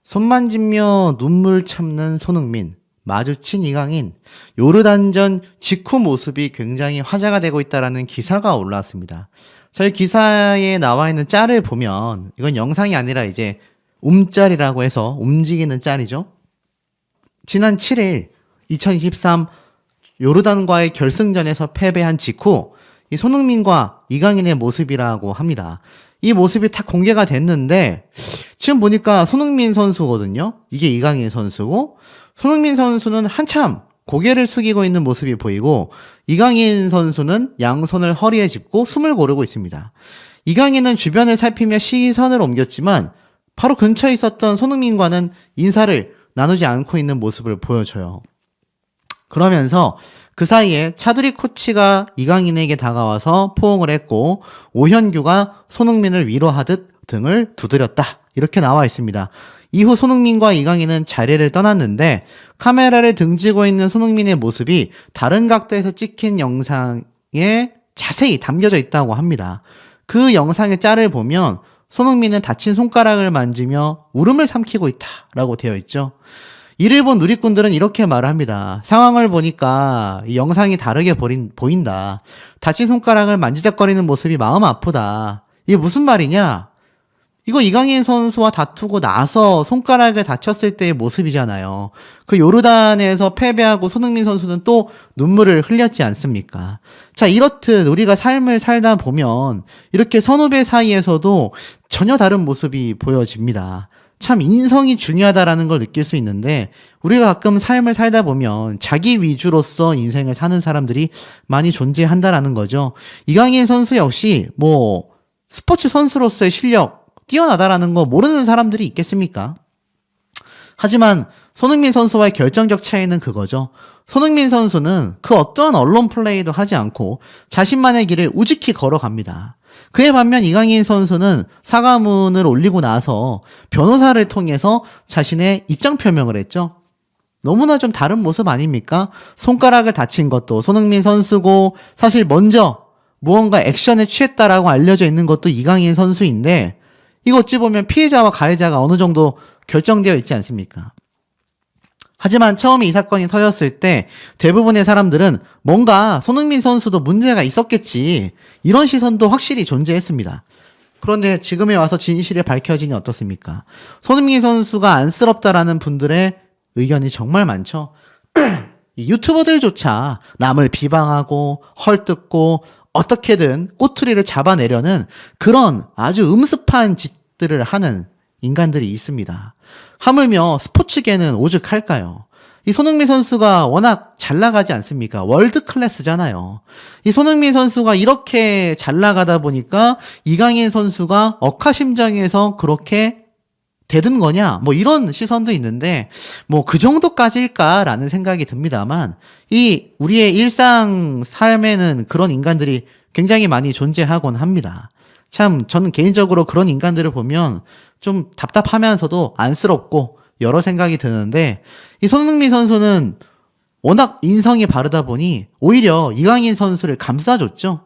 손만지며 눈물 참는 손흥민, 마주친 이강인, 요르단전 직후 모습이 굉장히 화제가 되고 있다라는 기사가 올라왔습니다. 저희 기사에 나와 있는 짤을 보면 이건 영상이 아니라 이제 움짤이라고 해서 움직이는 짤이죠. 지난 7일 2023 요르단과의 결승전에서 패배한 직후 이 손흥민과 이강인의 모습이라고 합니다. 이 모습이 다 공개가 됐는데 지금 보니까 손흥민 선수거든요. 이게 이강인 선수고 손흥민 선수는 한참 고개를 숙이고 있는 모습이 보이고 이강인 선수는 양손을 허리에 짚고 숨을 고르고 있습니다. 이강인은 주변을 살피며 시선을 옮겼지만 바로 근처에 있었던 손흥민과는 인사를 나누지 않고 있는 모습을 보여줘요. 그러면서 그 사이에 차두리 코치가 이강인에게 다가와서 포옹을 했고 오현규가 손흥민을 위로하듯 등을 두드렸다. 이렇게 나와 있습니다. 이후 손흥민과 이강인은 자리를 떠났는데 카메라를 등지고 있는 손흥민의 모습이 다른 각도에서 찍힌 영상에 자세히 담겨져 있다고 합니다. 그 영상의 짤을 보면 손흥민은 다친 손가락을 만지며 울음을 삼키고 있다라고 되어 있죠. 이를 본 누리꾼들은 이렇게 말을 합니다. 상황을 보니까 이 영상이 다르게 보인다. 다친 손가락을 만지작거리는 모습이 마음 아프다. 이게 무슨 말이냐? 이거 이강인 선수와 다투고 나서 손가락을 다쳤을 때의 모습이잖아요. 그 요르단에서 패배하고 손흥민 선수는 또 눈물을 흘렸지 않습니까? 자, 이렇듯 우리가 삶을 살다 보면 이렇게 선후배 사이에서도 전혀 다른 모습이 보여집니다. 참 인성이 중요하다라는 걸 느낄 수 있는데 우리가 가끔 삶을 살다 보면 자기 위주로서 인생을 사는 사람들이 많이 존재한다라는 거죠. 이강인 선수 역시 스포츠 선수로서의 실력 뛰어나다라는 거 모르는 사람들이 있겠습니까? 하지만 손흥민 선수와의 결정적 차이는 그거죠. 손흥민 선수는 그 어떠한 언론 플레이도 하지 않고 자신만의 길을 우직히 걸어갑니다. 그에 반면 이강인 선수는 사과문을 올리고 나서 변호사를 통해서 자신의 입장 표명을 했죠. 너무나 좀 다른 모습 아닙니까? 손가락을 다친 것도 손흥민 선수고 사실 먼저 무언가 액션에 취했다라고 알려져 있는 것도 이강인 선수인데 이거 어찌 보면 피해자와 가해자가 어느 정도 결정되어 있지 않습니까? 하지만 처음에 이 사건이 터졌을 때 대부분의 사람들은 뭔가 손흥민 선수도 문제가 있었겠지 이런 시선도 확실히 존재했습니다. 그런데 지금에 와서 진실이 밝혀지니 어떻습니까? 손흥민 선수가 안쓰럽다라는 분들의 의견이 정말 많죠. 이 유튜버들조차 남을 비방하고 헐뜯고 어떻게든 꼬투리를 잡아내려는 그런 아주 음습한 짓들을 하는 인간들이 있습니다. 하물며 스포츠계는 오죽할까요? 이 손흥민 선수가 워낙 잘 나가지 않습니까? 월드 클래스잖아요. 이 손흥민 선수가 이렇게 잘 나가다 보니까 이강인 선수가 억하심정에서 그렇게 대든 거냐? 이런 시선도 있는데 그 정도까지일까라는 생각이 듭니다만 이 우리의 일상 삶에는 그런 인간들이 굉장히 많이 존재하곤 합니다. 참 저는 개인적으로 그런 인간들을 보면 좀 답답하면서도 안쓰럽고 여러 생각이 드는데 이 손흥민 선수는 워낙 인성이 바르다 보니 오히려 이강인 선수를 감싸줬죠.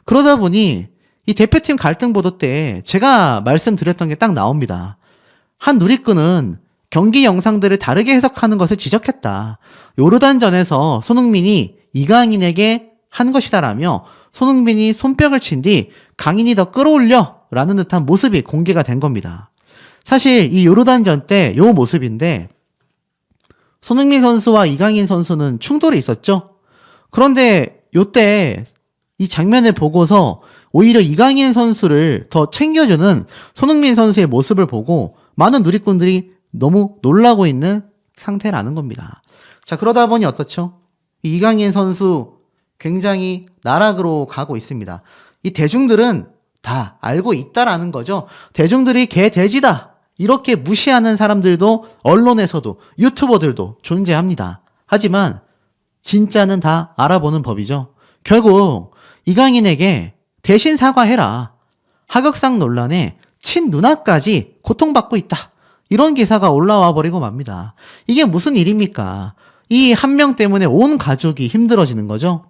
그러다 보니 이 대표팀 갈등 보도 때 제가 말씀드렸던 게 딱 나옵니다. 한 누리꾼은 경기 영상들을 다르게 해석하는 것을 지적했다. 요르단전에서 손흥민이 이강인에게 한 것이다라며 손흥민이 손뼉을 친 뒤 강인이 더 끌어올려 라는 듯한 모습이 공개가 된 겁니다. 사실 이 요르단전 때 요 모습인데 손흥민 선수와 이강인 선수는 충돌이 있었죠. 그런데 요때 이 장면을 보고서 오히려 이강인 선수를 더 챙겨주는 손흥민 선수의 모습을 보고 많은 누리꾼들이 너무 놀라고 있는 상태라는 겁니다. 자, 그러다 보니 어떻죠? 이강인 선수 굉장히 나락으로 가고 있습니다. 이 대중들은 다 알고 있다라는 거죠. 대중들이 개돼지다 이렇게 무시하는 사람들도 언론에서도 유튜버들도 존재합니다. 하지만 진짜는 다 알아보는 법이죠. 결국 이강인에게 대신 사과해라. 하극상 논란에 친누나까지 고통받고 있다. 이런 기사가 올라와 버리고 맙니다. 이게 무슨 일입니까? 이 한 명 때문에 온 가족이 힘들어지는 거죠.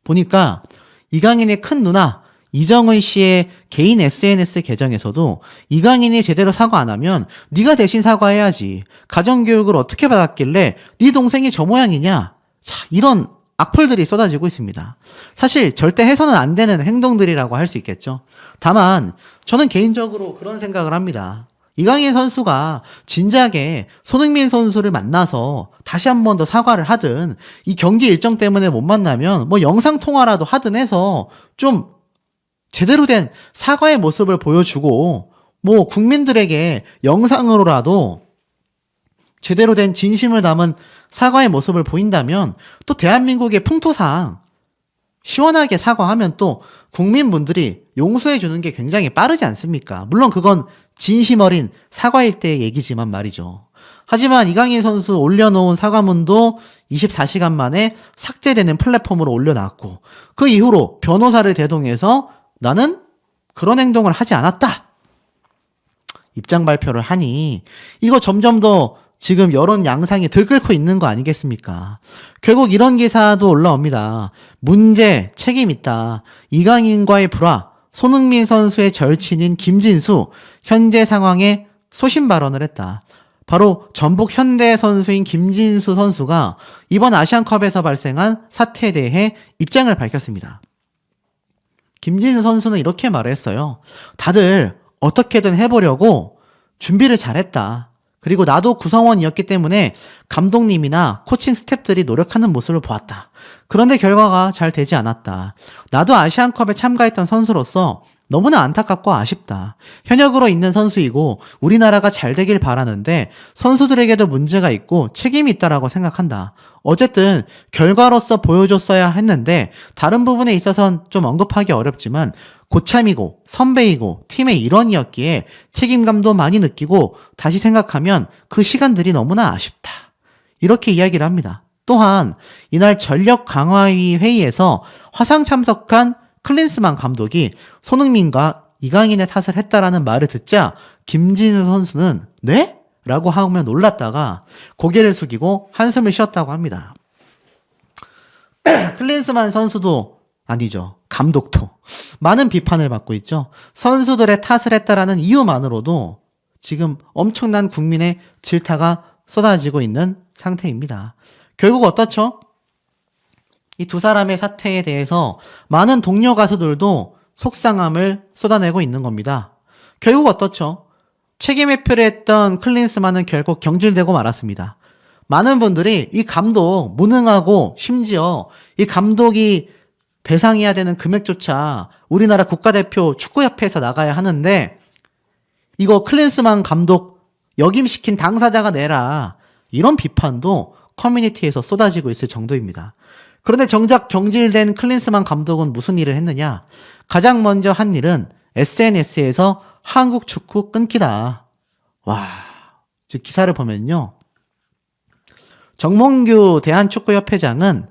보니까 이강인의 큰 누나 이정은 씨의 개인 SNS 계정에서도 이강인이 제대로 사과 안 하면 네가 대신 사과해야지. 가정교육을 어떻게 받았길래 네 동생이 저 모양이냐. 자, 이런 악플들이 쏟아지고 있습니다. 사실 절대 해서는 안 되는 행동들이라고 할 수 있겠죠. 다만 저는 개인적으로 그런 생각을 합니다. 이강인 선수가 진작에 손흥민 선수를 만나서 다시 한 번 더 사과를 하든 이 경기 일정 때문에 못 만나면 뭐 영상통화라도 하든 해서 좀 제대로 된 사과의 모습을 보여주고 뭐 국민들에게 영상으로라도 제대로 된 진심을 담은 사과의 모습을 보인다면 또 대한민국의 풍토상 시원하게 사과하면 또 국민분들이 용서해 주는 게 굉장히 빠르지 않습니까? 물론 그건 진심 어린 사과일 때의 얘기지만 말이죠. 하지만 이강인 선수 올려놓은 사과문도 24시간 만에 삭제되는 플랫폼으로 올려놨고 그 이후로 변호사를 대동해서 나는 그런 행동을 하지 않았다. 입장 발표를 하니 이거 점점 더 지금 여론 양상이 들끓고 있는 거 아니겠습니까? 결국 이런 기사도 올라옵니다. 문제, 책임 있다. 이강인과의 불화, 손흥민 선수의 절친인 김진수, 현재 상황에 소신 발언을 했다. 바로 전북 현대 선수인 김진수 선수가 이번 아시안컵에서 발생한 사태에 대해 입장을 밝혔습니다. 김진수 선수는 이렇게 말했어요. 다들 어떻게든 해보려고 준비를 잘했다. 그리고 나도 구성원이었기 때문에 감독님이나 코칭 스태프들이 노력하는 모습을 보았다. 그런데 결과가 잘 되지 않았다. 나도 아시안컵에 참가했던 선수로서 너무나 안타깝고 아쉽다. 현역으로 있는 선수이고 우리나라가 잘 되길 바라는데 선수들에게도 문제가 있고 책임이 있다라고 생각한다. 어쨌든 결과로서 보여줬어야 했는데 다른 부분에 있어선 좀 언급하기 어렵지만 고참이고 선배이고 팀의 일원이었기에 책임감도 많이 느끼고 다시 생각하면 그 시간들이 너무나 아쉽다. 이렇게 이야기를 합니다. 또한 이날 전력 강화위 회의에서 화상 참석한 클린스만 감독이 손흥민과 이강인의 탓을 했다라는 말을 듣자 김진수 선수는 네? 라고 하며 놀랐다가 고개를 숙이고 한숨을 쉬었다고 합니다. 클린스만 선수도 아니죠. 감독도 많은 비판을 받고 있죠. 선수들의 탓을 했다라는 이유만으로도 지금 엄청난 국민의 질타가 쏟아지고 있는 상태입니다. 결국 어떻죠? 이 두 사람의 사태에 대해서 많은 동료 가수들도 속상함을 쏟아내고 있는 겁니다. 결국 어떻죠? 책임 회피를 했던 클린스만은 결국 경질되고 말았습니다. 많은 분들이 이 감독 무능하고 심지어 이 감독이 배상해야 되는 금액조차 우리나라 국가대표 축구협회에서 나가야 하는데 이거 클린스만 감독 역임시킨 당사자가 내라. 이런 비판도 커뮤니티에서 쏟아지고 있을 정도입니다. 그런데 정작 경질된 클린스만 감독은 무슨 일을 했느냐? 가장 먼저 한 일은 SNS에서 한국 축구 끊기다. 와, 즉 기사를 보면요. 정몽규 대한축구협회장은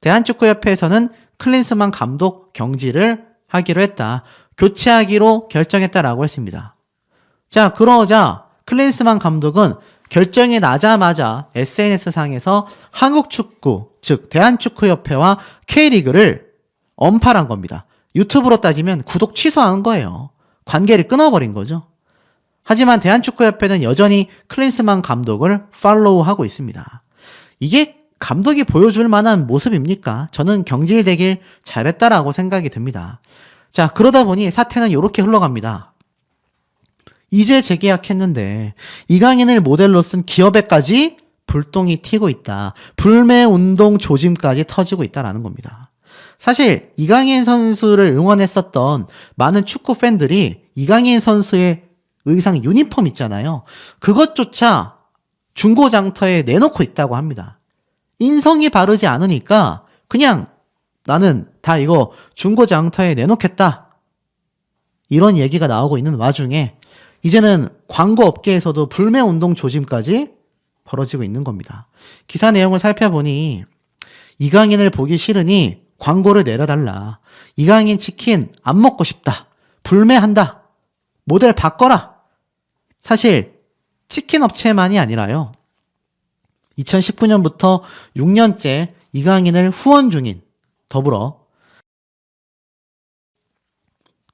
대한축구협회에서는 클린스만 감독 경질을 하기로 했다. 교체하기로 결정했다라고 했습니다. 자, 그러자 클린스만 감독은 결정이 나자마자 SNS상에서 한국축구, 즉 대한축구협회와 K리그를 언팔한 겁니다. 유튜브로 따지면 구독 취소한 거예요. 관계를 끊어버린 거죠. 하지만 대한축구협회는 여전히 클린스만 감독을 팔로우하고 있습니다. 이게 감독이 보여줄 만한 모습입니까? 저는 경질되길 잘했다라고 생각이 듭니다. 자, 그러다 보니 사태는 이렇게 흘러갑니다. 이제 재계약했는데 이강인을 모델로 쓴 기업에까지 불똥이 튀고 있다. 불매운동 조짐까지 터지고 있다라는 겁니다. 사실 이강인 선수를 응원했었던 많은 축구 팬들이 이강인 선수의 의상 유니폼 있잖아요. 그것조차 중고장터에 내놓고 있다고 합니다. 인성이 바르지 않으니까 그냥 나는 다 이거 중고장터에 내놓겠다. 이런 얘기가 나오고 있는 와중에 이제는 광고 업계에서도 불매운동 조짐까지 벌어지고 있는 겁니다. 기사 내용을 살펴보니 이강인을 보기 싫으니 광고를 내려달라. 이강인 치킨 안 먹고 싶다. 불매한다. 모델 바꿔라. 사실 치킨 업체만이 아니라요. 2019년부터 6년째 이강인을 후원 중인 더불어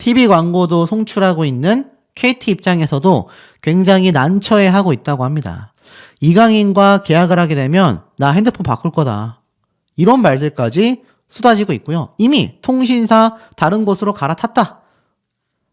TV 광고도 송출하고 있는 KT 입장에서도 굉장히 난처해하고 있다고 합니다. 이강인과 계약을 하게 되면 나 핸드폰 바꿀 거다. 이런 말들까지 쏟아지고 있고요. 이미 통신사 다른 곳으로 갈아탔다.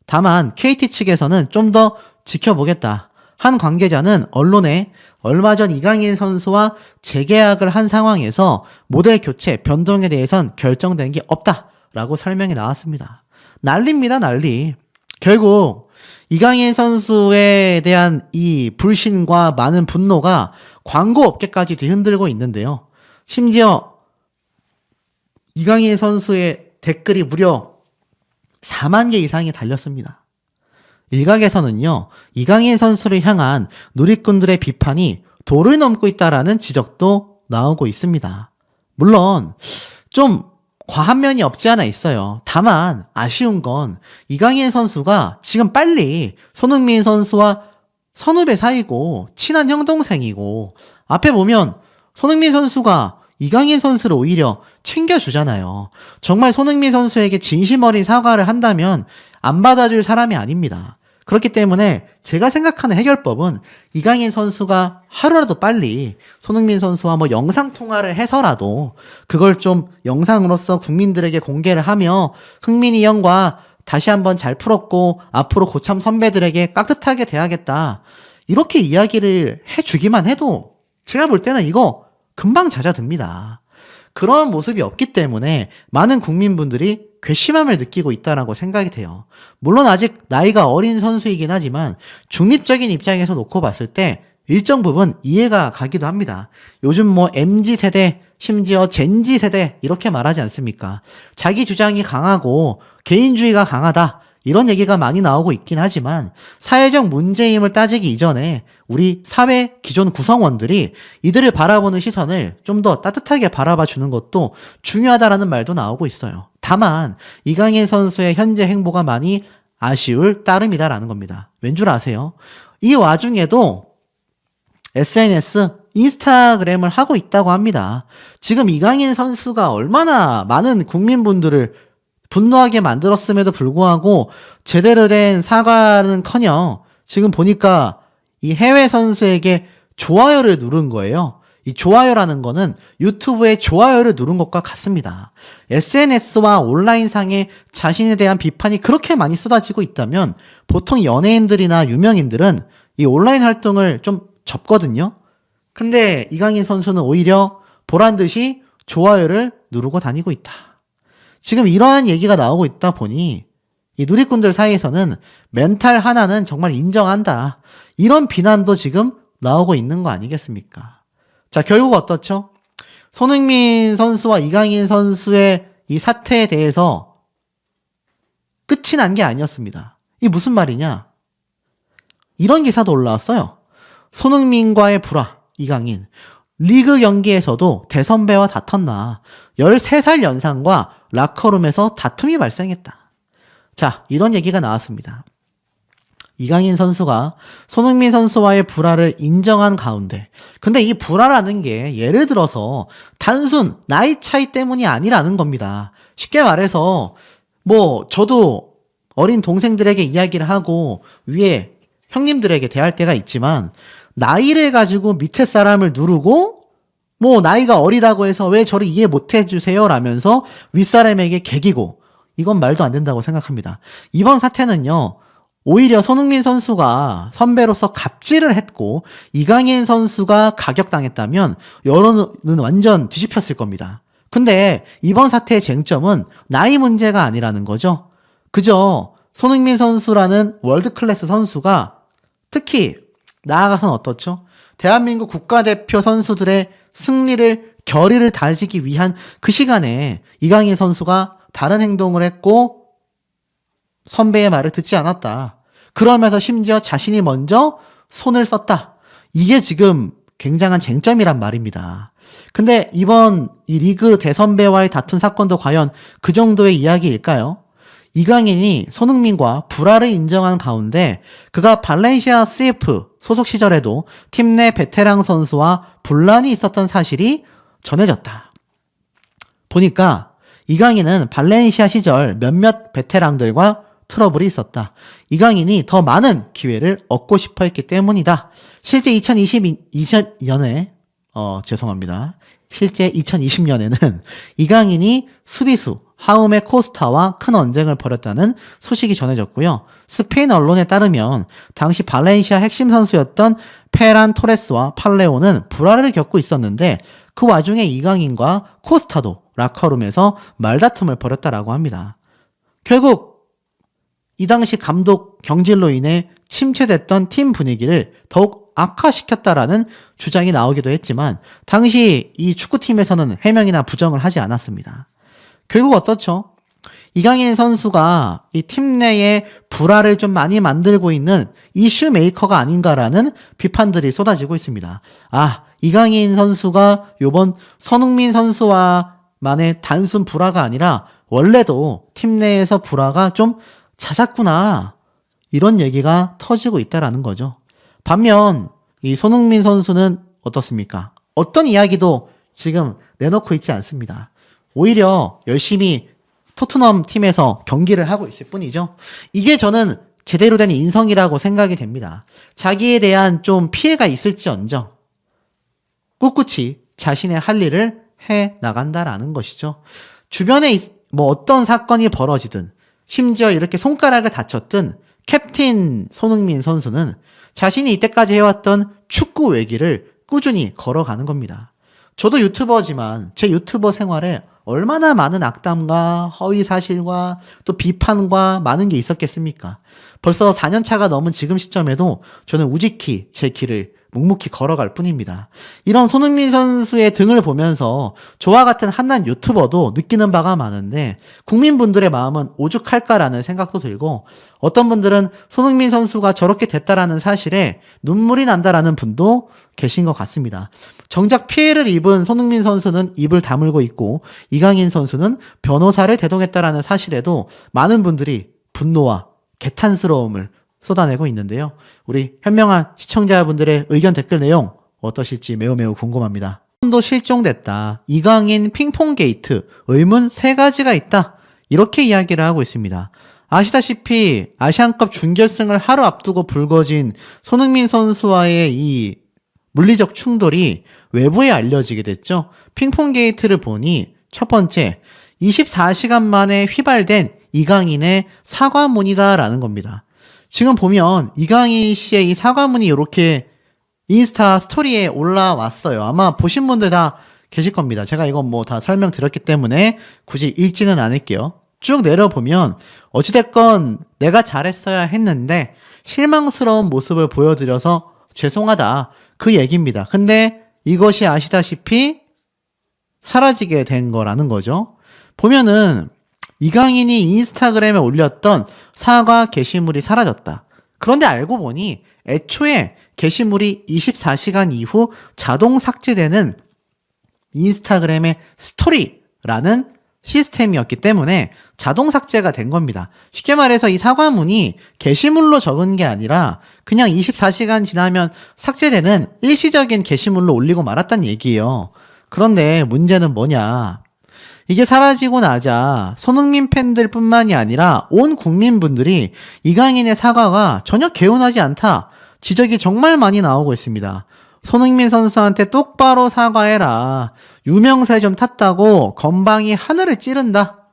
다만 KT 측에서는 좀 더 지켜보겠다. 한 관계자는 언론에 얼마 전 이강인 선수와 재계약을 한 상황에서 모델 교체, 변동에 대해선 결정된 게 없다라고 설명이 나왔습니다. 난리입니다, 난리. 결국 이강인 선수에 대한 이 불신과 많은 분노가 광고 업계까지 뒤흔들고 있는데요. 심지어 이강인 선수의 댓글이 무려 4만 개 이상이 달렸습니다. 일각에서는요, 이강인 선수를 향한 누리꾼들의 비판이 도를 넘고 있다라는 지적도 나오고 있습니다. 물론 좀 과한 면이 없지 않아 있어요. 다만 아쉬운 건 이강인 선수가 지금 빨리 손흥민 선수와 선후배 사이고 친한 형동생이고, 앞에 보면 손흥민 선수가 이강인 선수를 오히려 챙겨주잖아요. 정말 손흥민 선수에게 진심 어린 사과를 한다면 안 받아줄 사람이 아닙니다. 그렇기 때문에 제가 생각하는 해결법은 이강인 선수가 하루라도 빨리 손흥민 선수와 뭐 영상통화를 해서라도 그걸 좀 영상으로서 국민들에게 공개를 하며 흥민이 형과 다시 한번 잘 풀었고 앞으로 고참 선배들에게 깍듯하게 대하겠다, 이렇게 이야기를 해주기만 해도 제가 볼 때는 이거 금방 잦아듭니다. 그런 모습이 없기 때문에 많은 국민분들이 괘씸함을 느끼고 있다라고 생각이 돼요. 물론 아직 나이가 어린 선수이긴 하지만 중립적인 입장에서 놓고 봤을 때 일정 부분 이해가 가기도 합니다. 요즘 뭐 MZ세대, 심지어 젠지세대 이렇게 말하지 않습니까? 자기 주장이 강하고 개인주의가 강하다, 이런 얘기가 많이 나오고 있긴 하지만 사회적 문제임을 따지기 이전에 우리 사회 기존 구성원들이 이들을 바라보는 시선을 좀 더 따뜻하게 바라봐 주는 것도 중요하다라는 말도 나오고 있어요. 다만 이강인 선수의 현재 행보가 많이 아쉬울 따름이다라는 겁니다. 왠 줄 아세요? 이 와중에도 SNS, 인스타그램을 하고 있다고 합니다. 지금 이강인 선수가 얼마나 많은 국민분들을 분노하게 만들었음에도 불구하고 제대로 된 사과는커녕 지금 보니까 이 해외 선수에게 좋아요를 누른 거예요. 이 좋아요라는 거는 유튜브에 좋아요를 누른 것과 같습니다. SNS와 온라인상에 자신에 대한 비판이 그렇게 많이 쏟아지고 있다면 보통 연예인들이나 유명인들은 이 온라인 활동을 좀 접거든요. 근데 이강인 선수는 오히려 보란듯이 좋아요를 누르고 다니고 있다. 지금 이러한 얘기가 나오고 있다 보니 이 누리꾼들 사이에서는 멘탈 하나는 정말 인정한다, 이런 비난도 지금 나오고 있는 거 아니겠습니까? 자, 결국 어떻죠? 손흥민 선수와 이강인 선수의 이 사태에 대해서 끝이 난 게 아니었습니다. 이게 무슨 말이냐? 이런 기사도 올라왔어요. 손흥민과의 불화, 이강인. 리그 경기에서도 대선배와 다퉜나. 13살 연상과 라커룸에서 다툼이 발생했다. 자, 이런 얘기가 나왔습니다. 이강인 선수가 손흥민 선수와의 불화를 인정한 가운데, 근데 이 불화라는 게 예를 들어서 단순 나이 차이 때문이 아니라는 겁니다. 쉽게 말해서 뭐 저도 어린 동생들에게 이야기를 하고 위에 형님들에게 대할 때가 있지만 나이를 가지고 밑에 사람을 누르고 뭐 나이가 어리다고 해서 왜 저를 이해 못 해주세요 라면서 윗사람에게 개기고, 이건 말도 안 된다고 생각합니다. 이번 사태는요, 오히려 손흥민 선수가 선배로서 갑질을 했고 이강인 선수가 가격당했다면 여론은 완전 뒤집혔을 겁니다. 근데 이번 사태의 쟁점은 나이 문제가 아니라는 거죠. 그저 손흥민 선수라는 월드클래스 선수가 특히 나아가서는 어떻죠? 대한민국 국가대표 선수들의 승리를, 결의를 다지기 위한 그 시간에 이강인 선수가 다른 행동을 했고 선배의 말을 듣지 않았다. 그러면서 심지어 자신이 먼저 손을 썼다. 이게 지금 굉장한 쟁점이란 말입니다. 근데 이번 이 리그 대선배와의 다툰 사건도 과연 그 정도의 이야기일까요? 이강인이 손흥민과 불화를 인정한 가운데 그가 발렌시아 CF 소속 시절에도 팀 내 베테랑 선수와 분란이 있었던 사실이 전해졌다. 보니까 이강인은 발렌시아 시절 몇몇 베테랑들과 트러블이 있었다. 이강인이 더 많은 기회를 얻고 싶어 했기 때문이다. 실제 2020년에 실제 2020년에는 이강인이 수비수 하움의 코스타와 큰 언쟁을 벌였다는 소식이 전해졌고요. 스페인 언론에 따르면 당시 발렌시아 핵심 선수였던 페란 토레스와 팔레오는 불화를 겪고 있었는데 그 와중에 이강인과 코스타도 라커룸에서 말다툼을 벌였다라고 합니다. 결국 이 당시 감독 경질로 인해 침체됐던 팀 분위기를 더욱 악화시켰다라는 주장이 나오기도 했지만 당시 이 축구팀에서는 해명이나 부정을 하지 않았습니다. 결국 어떻죠? 이강인 선수가 이 팀 내에 불화를 좀 많이 만들고 있는 이슈 메이커가 아닌가라는 비판들이 쏟아지고 있습니다. 이강인 선수가 요번 손흥민 선수와만의 단순 불화가 아니라 원래도 팀 내에서 불화가 좀 잦았구나. 이런 얘기가 터지고 있다라는 거죠. 반면 이 손흥민 선수는 어떻습니까? 어떤 이야기도 지금 내놓고 있지 않습니다. 오히려 열심히 토트넘 팀에서 경기를 하고 있을 뿐이죠. 이게 저는 제대로 된 인성이라고 생각이 됩니다. 자기에 대한 좀 피해가 있을지언정 꿋꿋이 자신의 할 일을 해 나간다라는 것이죠. 주변에 어떤 사건이 벌어지든 심지어 이렇게 손가락을 다쳤든 캡틴 손흥민 선수는 자신이 이때까지 해왔던 축구 외길을 꾸준히 걸어가는 겁니다. 저도 유튜버지만 제 유튜버 생활에 얼마나 많은 악담과 허위 사실과 또 비판과 많은 게 있었겠습니까? 벌써 4년차가 넘은 지금 시점에도 저는 우직히 제 길을 묵묵히 걸어갈 뿐입니다. 이런 손흥민 선수의 등을 보면서 저와 같은 한낱 유튜버도 느끼는 바가 많은데 국민분들의 마음은 오죽할까라는 생각도 들고 어떤 분들은 손흥민 선수가 저렇게 됐다라는 사실에 눈물이 난다라는 분도 계신 것 같습니다. 정작 피해를 입은 손흥민 선수는 입을 다물고 있고 이강인 선수는 변호사를 대동했다라는 사실에도 많은 분들이 분노와 개탄스러움을 쏟아내고 있는데요. 우리 현명한 시청자분들의 의견 댓글 내용 어떠실지 매우 궁금합니다. 도 실종됐다. 이강인 핑퐁 게이트 의문 3가지가 있다. 이렇게 이야기를 하고 있습니다. 아시다시피 아시안컵 준결승을 하루 앞두고 불거진 손흥민 선수와의 이 물리적 충돌이 외부에 알려지게 됐죠. 핑퐁 게이트를 보니 첫 번째 24시간 만에 휘발된 이강인의 사과문이다라는 겁니다. 지금 보면 이강인 씨의 이 사과문이 이렇게 인스타 스토리에 올라왔어요. 아마 보신 분들 다 계실 겁니다. 제가 이건 다 설명드렸기 때문에 굳이 읽지는 않을게요. 쭉 내려보면 어찌됐건 내가 잘했어야 했는데 실망스러운 모습을 보여드려서 죄송하다. 그 얘기입니다. 근데 이것이 아시다시피 사라지게 된 거라는 거죠. 보면은 이강인이 인스타그램에 올렸던 사과 게시물이 사라졌다. 그런데 알고 보니 애초에 게시물이 24시간 이후 자동 삭제되는 인스타그램의 스토리라는 시스템이었기 때문에 자동 삭제가 된 겁니다. 쉽게 말해서 이 사과문이 게시물로 적은 게 아니라 그냥 24시간 지나면 삭제되는 일시적인 게시물로 올리고 말았다는 얘기예요. 그런데 문제는 뭐냐? 이게 사라지고 나자 손흥민 팬들 뿐만이 아니라 온 국민분들이 이강인의 사과가 전혀 개운하지 않다. 지적이 정말 많이 나오고 있습니다. 손흥민 선수한테 똑바로 사과해라. 유명세 좀 탔다고 건방이 하늘을 찌른다.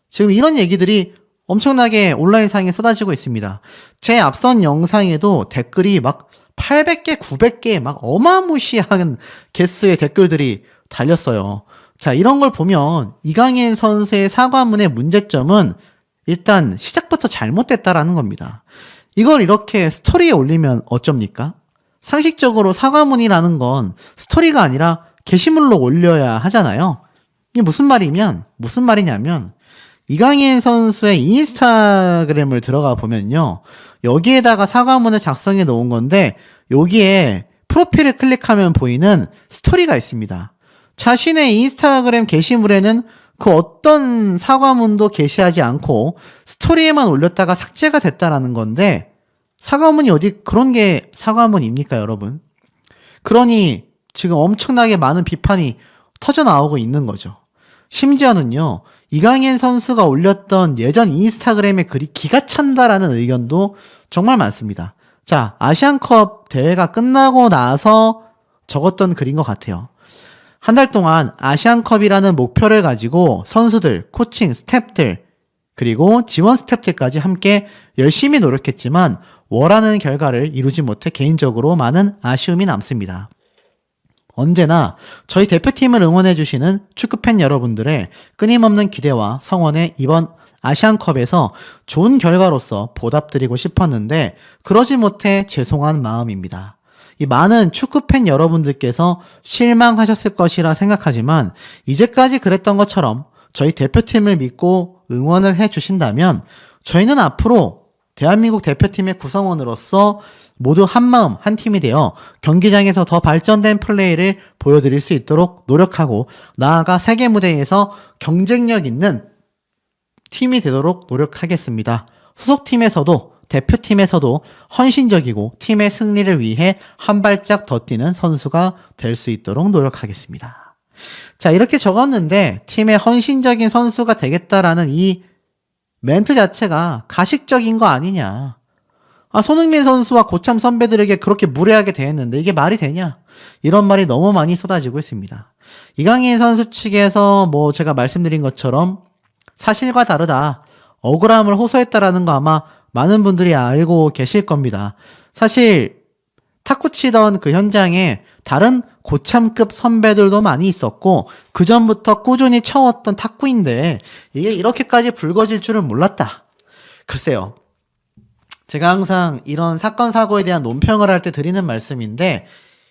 지금 이런 얘기들이 엄청나게 온라인상에 쏟아지고 있습니다. 제 앞선 영상에도 댓글이 막 800개, 900개 막 어마무시한 개수의 댓글들이 달렸어요. 자, 이런 걸 보면 이강인 선수의 사과문의 문제점은 일단 시작부터 잘못됐다라는 겁니다. 이걸 이렇게 스토리에 올리면 어쩝니까? 상식적으로 사과문이라는 건 스토리가 아니라 게시물로 올려야 하잖아요. 이게 무슨 말이냐면 이강인 선수의 인스타그램을 들어가 보면요. 여기에다가 사과문을 작성해 놓은 건데 여기에 프로필을 클릭하면 보이는 스토리가 있습니다. 자신의 인스타그램 게시물에는 그 어떤 사과문도 게시하지 않고 스토리에만 올렸다가 삭제가 됐다라는 건데 사과문이 어디 그런 게 사과문입니까, 여러분? 그러니 지금 엄청나게 많은 비판이 터져 나오고 있는 거죠. 심지어는요, 이강인 선수가 올렸던 예전 인스타그램의 글이 기가 찬다라는 의견도 정말 많습니다. 자, 아시안컵 대회가 끝나고 나서 적었던 글인 것 같아요. 한 달 동안 아시안컵이라는 목표를 가지고 선수들, 코칭, 스태프들, 그리고 지원 스태프들까지 함께 열심히 노력했지만 원하는 결과를 이루지 못해 개인적으로 많은 아쉬움이 남습니다. 언제나 저희 대표팀을 응원해주시는 축구팬 여러분들의 끊임없는 기대와 성원에 이번 아시안컵에서 좋은 결과로서 보답드리고 싶었는데 그러지 못해 죄송한 마음입니다. 이 많은 축구팬 여러분들께서 실망하셨을 것이라 생각하지만 이제까지 그랬던 것처럼 저희 대표팀을 믿고 응원을 해주신다면 저희는 앞으로 대한민국 대표팀의 구성원으로서 모두 한마음 한 팀이 되어 경기장에서 더 발전된 플레이를 보여드릴 수 있도록 노력하고 나아가 세계 무대에서 경쟁력 있는 팀이 되도록 노력하겠습니다. 소속팀에서도 대표팀에서도 헌신적이고 팀의 승리를 위해 한 발짝 더 뛰는 선수가 될 수 있도록 노력하겠습니다. 자, 이렇게 적었는데 팀의 헌신적인 선수가 되겠다라는 이 멘트 자체가 가식적인 거 아니냐. 손흥민 선수와 고참 선배들에게 그렇게 무례하게 대했는데 이게 말이 되냐? 이런 말이 너무 많이 쏟아지고 있습니다. 이강인 선수 측에서 제가 말씀드린 것처럼 사실과 다르다. 억울함을 호소했다라는 거 아마 많은 분들이 알고 계실 겁니다. 사실 탁구 치던 그 현장에 다른 고참급 선배들도 많이 있었고 그 전부터 꾸준히 쳐왔던 탁구인데 이게 이렇게까지 불거질 줄은 몰랐다. 글쎄요. 제가 항상 이런 사건 사고에 대한 논평을 할 때 드리는 말씀인데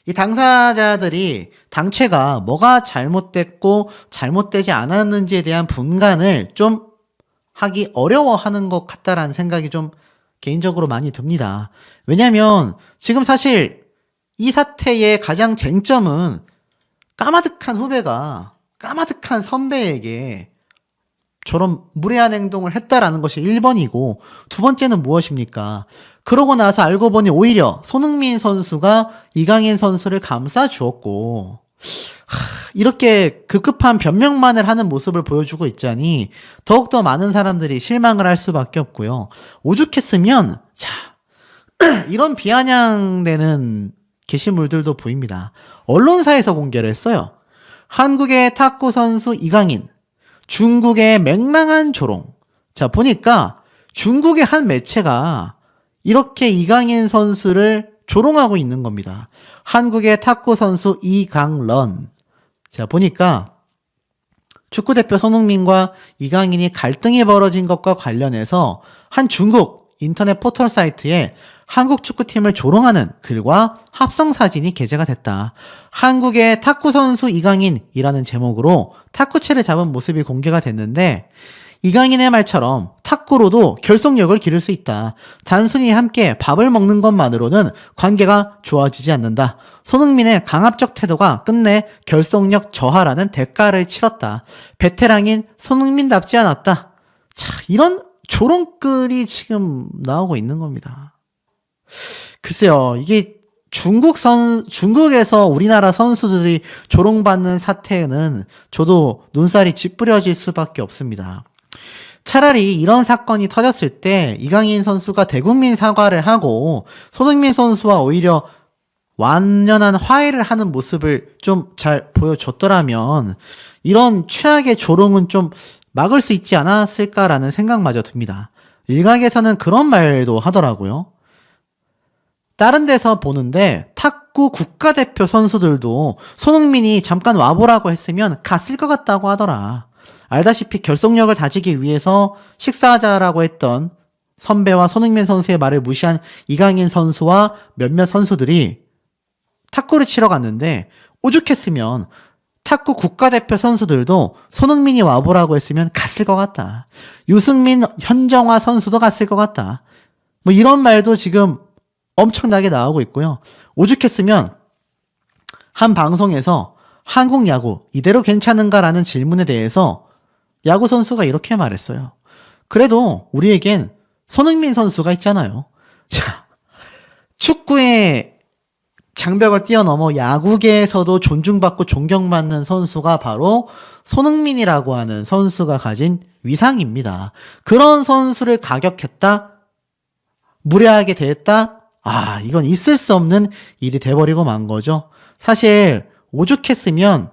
이 당사자들이 당최가 뭐가 잘못됐고 잘못되지 않았는지에 대한 분간을 좀 하기 어려워하는 것 같다라는 생각이 좀 개인적으로 많이 듭니다. 왜냐하면 지금 사실 이 사태의 가장 쟁점은 까마득한 후배가 까마득한 선배에게 저런 무례한 행동을 했다라는 것이 1번이고 두 번째는 무엇입니까? 그러고 나서 알고 보니 오히려 손흥민 선수가 이강인 선수를 감싸주었고 이렇게 급급한 변명만을 하는 모습을 보여주고 있자니 더욱더 많은 사람들이 실망을 할 수밖에 없고요. 오죽했으면 이런 비아냥대는 게시물들도 보입니다. 언론사에서 공개를 했어요. 한국의 탁구 선수 이강인, 중국의 맹랑한 조롱. 자, 보니까 중국의 한 매체가 이렇게 이강인 선수를 조롱하고 있는 겁니다. 한국의 탁구 선수 이강런. 자, 보니까 축구대표 손흥민과 이강인이 갈등이 벌어진 것과 관련해서 한 중국 인터넷 포털 사이트에 한국 축구팀을 조롱하는 글과 합성사진이 게재가 됐다. 한국의 탁구 선수 이강인이라는 제목으로 탁구채를 잡은 모습이 공개가 됐는데 이강인의 말처럼 탁구로도 결속력을 기를 수 있다. 단순히 함께 밥을 먹는 것만으로는 관계가 좋아지지 않는다. 손흥민의 강압적 태도가 끝내 결속력 저하라는 대가를 치렀다. 베테랑인 손흥민답지 않았다. 이런 조롱글이 지금 나오고 있는 겁니다. 글쎄요, 이게 중국에서 우리나라 선수들이 조롱받는 사태는 저도 눈살이 찌푸려질 수밖에 없습니다. 차라리 이런 사건이 터졌을 때 이강인 선수가 대국민 사과를 하고 손흥민 선수와 오히려 완연한 화해를 하는 모습을 좀 잘 보여줬더라면 이런 최악의 조롱은 좀 막을 수 있지 않았을까라는 생각마저 듭니다. 일각에서는 그런 말도 하더라고요. 다른 데서 보는데 탁구 국가대표 선수들도 손흥민이 잠깐 와보라고 했으면 갔을 것 같다고 하더라. 알다시피 결속력을 다지기 위해서 식사하자라고 했던 선배와 손흥민 선수의 말을 무시한 이강인 선수와 몇몇 선수들이 탁구를 치러 갔는데 오죽했으면 탁구 국가대표 선수들도 손흥민이 와보라고 했으면 갔을 것 같다. 유승민, 현정화 선수도 갔을 것 같다. 이런 말도 지금 엄청나게 나오고 있고요. 오죽했으면 한 방송에서 한국 야구 이대로 괜찮은가라는 질문에 대해서 야구 선수가 이렇게 말했어요. 그래도 우리에겐 손흥민 선수가 있잖아요. 자, 축구의 장벽을 뛰어넘어 야구계에서도 존중받고 존경받는 선수가 바로 손흥민이라고 하는 선수가 가진 위상입니다. 그런 선수를 가격했다? 무례하게 대했다? 이건 있을 수 없는 일이 돼버리고 만 거죠. 사실 오죽했으면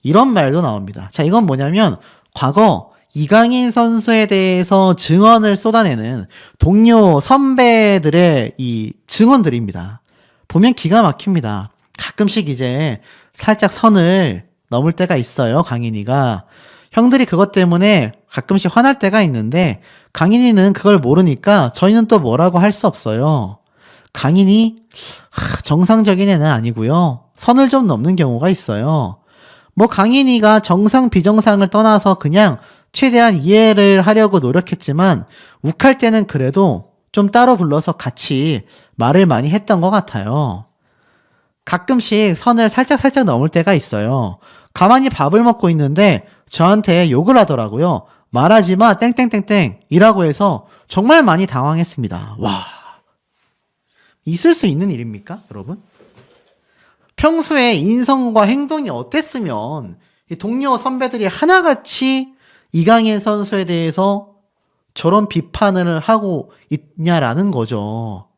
이런 말도 나옵니다. 자, 이건 뭐냐면 과거 이강인 선수에 대해서 증언을 쏟아내는 동료 선배들의 이 증언들입니다. 보면 기가 막힙니다. 가끔씩 이제 살짝 선을 넘을 때가 있어요, 강인이가. 형들이 그것 때문에 가끔씩 화날 때가 있는데 강인이는 그걸 모르니까 저희는 또 뭐라고 할 수 없어요. 강인이 정상적인 애는 아니고요. 선을 좀 넘는 경우가 있어요. 뭐 강인이가 정상 비정상을 떠나서 그냥 최대한 이해를 하려고 노력했지만 욱할 때는 그래도 좀 따로 불러서 같이 말을 많이 했던 것 같아요. 가끔씩 선을 살짝 넘을 때가 있어요. 가만히 밥을 먹고 있는데 저한테 욕을 하더라고요. 말하지 마 땡땡땡땡 이라고 해서 정말 많이 당황했습니다. 와, 있을 수 있는 일입니까, 여러분? 평소에 인성과 행동이 어땠으면 이 동료 선배들이 하나같이 이강인 선수에 대해서 저런 비판을 하고 있냐라는 거죠.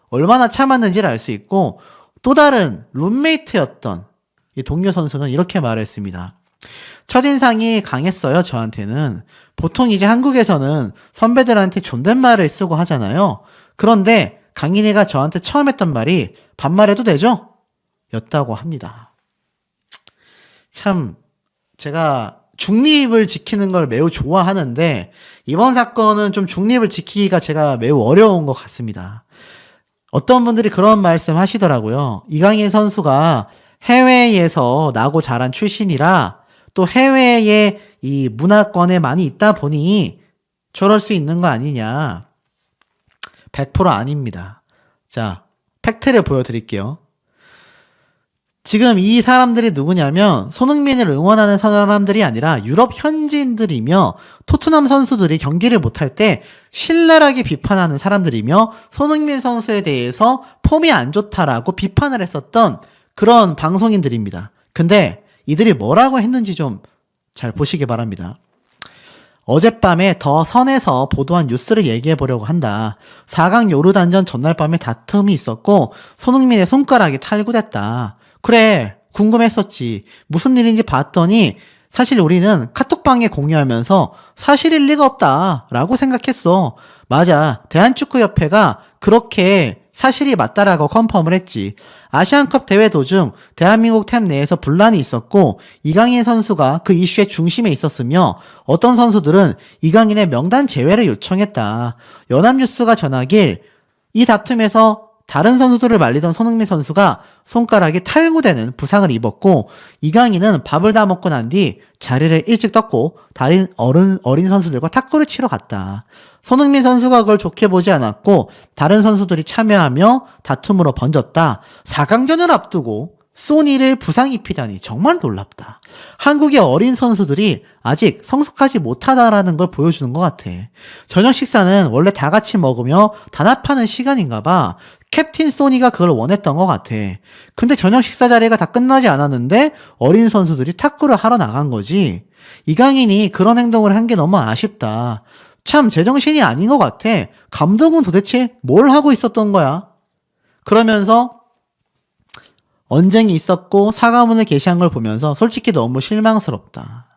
얼마나 참았는지를 알 수 있고, 또 다른 룸메이트였던 이 동료 선수는 이렇게 말했습니다. 첫인상이 강했어요, 저한테는. 보통 이제 한국에서는 선배들한테 존댓말을 쓰고 하잖아요. 그런데 강인이가 저한테 처음 했던 말이 반말해도 되죠? 였다고 합니다. 참 제가 중립을 지키는 걸 매우 좋아하는데 이번 사건은 좀 중립을 지키기가 제가 매우 어려운 것 같습니다. 어떤 분들이 그런 말씀 하시더라고요. 이강인 선수가 해외에서 나고 자란 출신이라 또 해외에 이 문화권에 많이 있다 보니 저럴 수 있는 거 아니냐. 100% 아닙니다. 자, 팩트를 보여드릴게요. 지금 이 사람들이 누구냐면 손흥민을 응원하는 사람들이 아니라 유럽 현지인들이며 토트넘 선수들이 경기를 못할 때 신랄하게 비판하는 사람들이며 손흥민 선수에 대해서 폼이 안 좋다라고 비판을 했었던 그런 방송인들입니다. 근데 이들이 뭐라고 했는지 좀 잘 보시기 바랍니다. 어젯밤에 더 선에서 보도한 뉴스를 얘기해 보려고 한다. 4강 요르단전 전날 밤에 다툼이 있었고 손흥민의 손가락이 탈구됐다. 그래, 궁금했었지. 무슨 일인지 봤더니 사실 우리는 카톡방에 공유하면서 사실일 리가 없다 라고 생각했어. 맞아, 대한축구협회가 그렇게 사실이 맞다라고 컨펌을 했지. 아시안컵 대회 도중 대한민국 템 내에서 분란이 있었고 이강인 선수가 그 이슈의 중심에 있었으며 어떤 선수들은 이강인의 명단 제외를 요청했다. 연합뉴스가 전하길 이 다툼에서 다른 선수들을 말리던 손흥민 선수가 손가락이 탈구되는 부상을 입었고 이강인은 밥을 다 먹고 난 뒤 자리를 일찍 떴고 다른 어린 선수들과 탁구를 치러 갔다. 손흥민 선수가 그걸 좋게 보지 않았고 다른 선수들이 참여하며 다툼으로 번졌다. 4강전을 앞두고 소니를 부상 입히다니 정말 놀랍다. 한국의 어린 선수들이 아직 성숙하지 못하다라는 걸 보여주는 것 같아. 저녁 식사는 원래 다 같이 먹으며 단합하는 시간인가 봐. 캡틴 소니가 그걸 원했던 것 같아. 근데 저녁 식사 자리가 다 끝나지 않았는데 어린 선수들이 탁구를 하러 나간 거지. 이강인이 그런 행동을 한 게 너무 아쉽다. 참 제정신이 아닌 것 같아. 감독은 도대체 뭘 하고 있었던 거야? 그러면서 언쟁이 있었고 사과문을 게시한 걸 보면서 솔직히 너무 실망스럽다.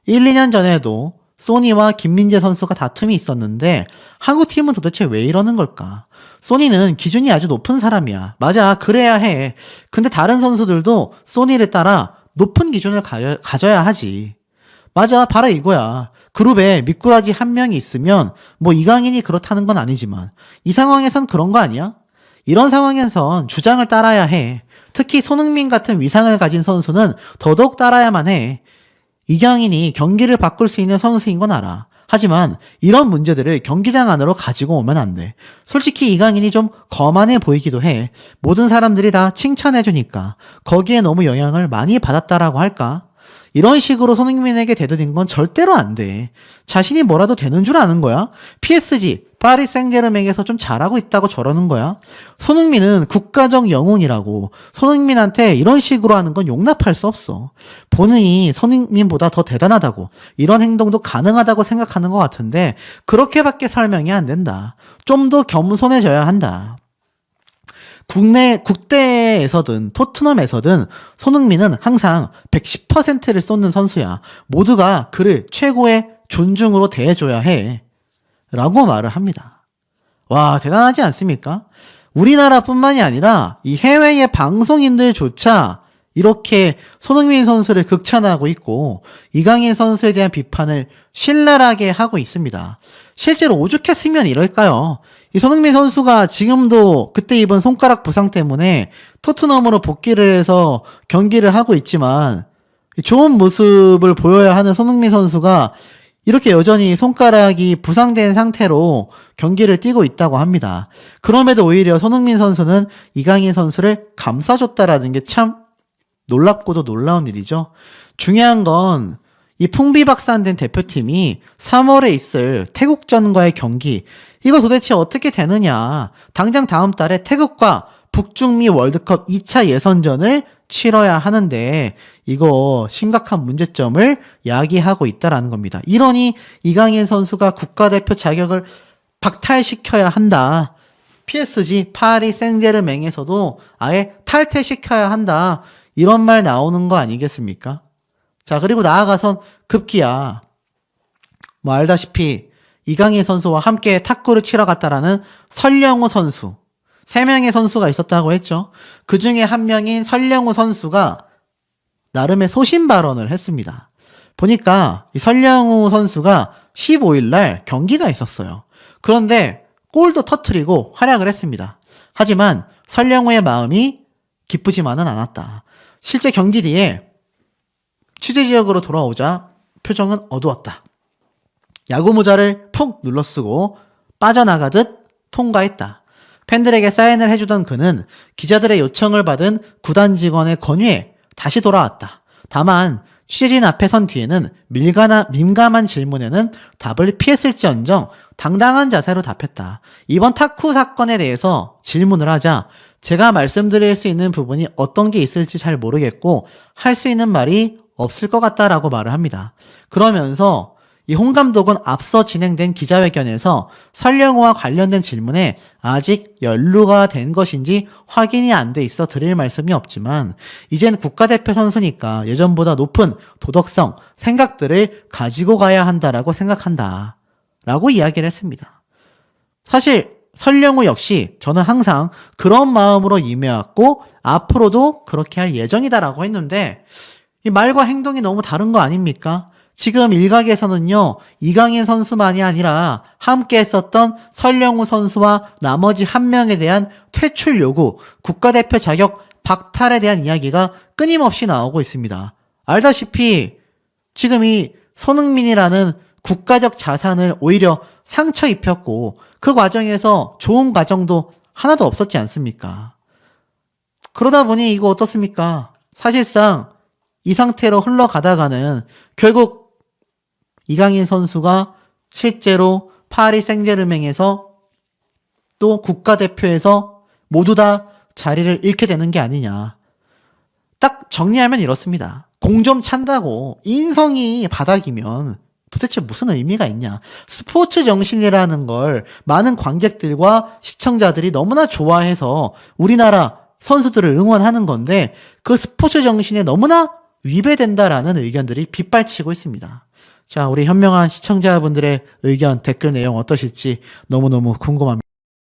1, 2년 전에도 소니와 김민재 선수가 다툼이 있었는데 한국팀은 도대체 왜 이러는 걸까? 소니는 기준이 아주 높은 사람이야. 맞아, 그래야 해. 근데 다른 선수들도 소니를 따라 높은 기준을 가져야 하지. 맞아, 바로 이거야. 그룹에 미꾸라지 한 명이 있으면 뭐 이강인이 그렇다는 건 아니지만 이 상황에선 그런 거 아니야? 이런 상황에선 주장을 따라야 해. 특히 손흥민 같은 위상을 가진 선수는 더더욱 따라야만 해. 이강인이 경기를 바꿀 수 있는 선수인 건 알아. 하지만 이런 문제들을 경기장 안으로 가지고 오면 안 돼. 솔직히 이강인이 좀 거만해 보이기도 해. 모든 사람들이 다 칭찬해주니까 거기에 너무 영향을 많이 받았다라고 할까? 이런 식으로 손흥민에게 대드린 건 절대로 안 돼. 자신이 뭐라도 되는 줄 아는 거야? PSG, 파리 생제르맹에서 좀 잘하고 있다고 저러는 거야. 손흥민은 국가적 영웅이라고. 손흥민한테 이런 식으로 하는 건 용납할 수 없어. 본인이 손흥민보다 더 대단하다고, 이런 행동도 가능하다고 생각하는 것 같은데 그렇게밖에 설명이 안 된다. 좀 더 겸손해져야 한다. 국대에서든 토트넘에서든 손흥민은 항상 110%를 쏟는 선수야. 모두가 그를 최고의 존중으로 대해줘야 해. 라고 말을 합니다. 와, 대단하지 않습니까? 우리나라뿐만이 아니라 이 해외의 방송인들조차 이렇게 손흥민 선수를 극찬하고 있고 이강인 선수에 대한 비판을 신랄하게 하고 있습니다. 실제로 오죽했으면 이럴까요? 이 손흥민 선수가 지금도 그때 입은 손가락 부상 때문에 토트넘으로 복귀를 해서 경기를 하고 있지만 좋은 모습을 보여야 하는 손흥민 선수가 이렇게 여전히 손가락이 부상된 상태로 경기를 뛰고 있다고 합니다. 그럼에도 오히려 손흥민 선수는 이강인 선수를 감싸줬다라는 게 참 놀랍고도 놀라운 일이죠. 중요한 건 이 풍비박산된 대표팀이 3월에 있을 태국전과의 경기, 이거 도대체 어떻게 되느냐. 당장 다음 달에 태국과 북중미 월드컵 2차 예선전을 치러야 하는데 이거 심각한 문제점을 야기하고 있다라는 겁니다. 이러니 이강인 선수가 국가대표 자격을 박탈시켜야 한다. PSG 파리 생제르맹에서도 아예 탈퇴시켜야 한다. 이런 말 나오는 거 아니겠습니까? 자, 그리고 나아가선 급기야 알다시피 이강인 선수와 함께 탁구를 치러 갔다라는 설령우 선수, 3명의 선수가 있었다고 했죠. 그 중에 한 명인 설령우 선수가 나름의 소신 발언을 했습니다. 보니까 이 설령우 선수가 15일 날 경기가 있었어요. 그런데 골도 터트리고 활약을 했습니다. 하지만 설령우의 마음이 기쁘지만은 않았다. 실제 경기 뒤에 취재 지역으로 돌아오자 표정은 어두웠다. 야구 모자를 푹 눌러쓰고 빠져나가듯 통과했다. 팬들에게 사인을 해주던 그는 기자들의 요청을 받은 구단 직원의 권유에 다시 돌아왔다. 다만 취재진 앞에 선 뒤에는 민감한 질문에는 답을 피했을지언정 당당한 자세로 답했다. 이번 탁구 사건에 대해서 질문을 하자 제가 말씀드릴 수 있는 부분이 어떤 게 있을지 잘 모르겠고 할 수 있는 말이 없을 것 같다라고 말을 합니다. 그러면서 이 홍 감독은 앞서 진행된 기자회견에서 설령우와 관련된 질문에 아직 연루가 된 것인지 확인이 안 돼 있어 드릴 말씀이 없지만 이젠 국가대표 선수니까 예전보다 높은 도덕성, 생각들을 가지고 가야 한다라고 생각한다. 라고 이야기를 했습니다. 사실 설령우 역시 저는 항상 그런 마음으로 임해왔고 앞으로도 그렇게 할 예정이다라고 했는데 이 말과 행동이 너무 다른 거 아닙니까? 지금 일각에서는요, 이강인 선수만이 아니라 함께 했었던 설령우 선수와 나머지 한 명에 대한 퇴출 요구, 국가대표 자격 박탈에 대한 이야기가 끊임없이 나오고 있습니다. 알다시피 지금 이 손흥민이라는 국가적 자산을 오히려 상처 입혔고 그 과정에서 좋은 과정도 하나도 없었지 않습니까? 그러다 보니 이거 어떻습니까? 사실상 이 상태로 흘러가다가는 결국 이강인 선수가 실제로 파리 생제르맹에서 또 국가대표에서 모두 다 자리를 잃게 되는 게 아니냐. 딱 정리하면 이렇습니다. 공 좀 찬다고 인성이 바닥이면 도대체 무슨 의미가 있냐. 스포츠 정신이라는 걸 많은 관객들과 시청자들이 너무나 좋아해서 우리나라 선수들을 응원하는 건데 그 스포츠 정신에 너무나 위배된다라는 의견들이 빗발치고 있습니다. 자, 우리 현명한 시청자분들의 의견, 댓글 내용 어떠실지 너무너무 궁금합니다.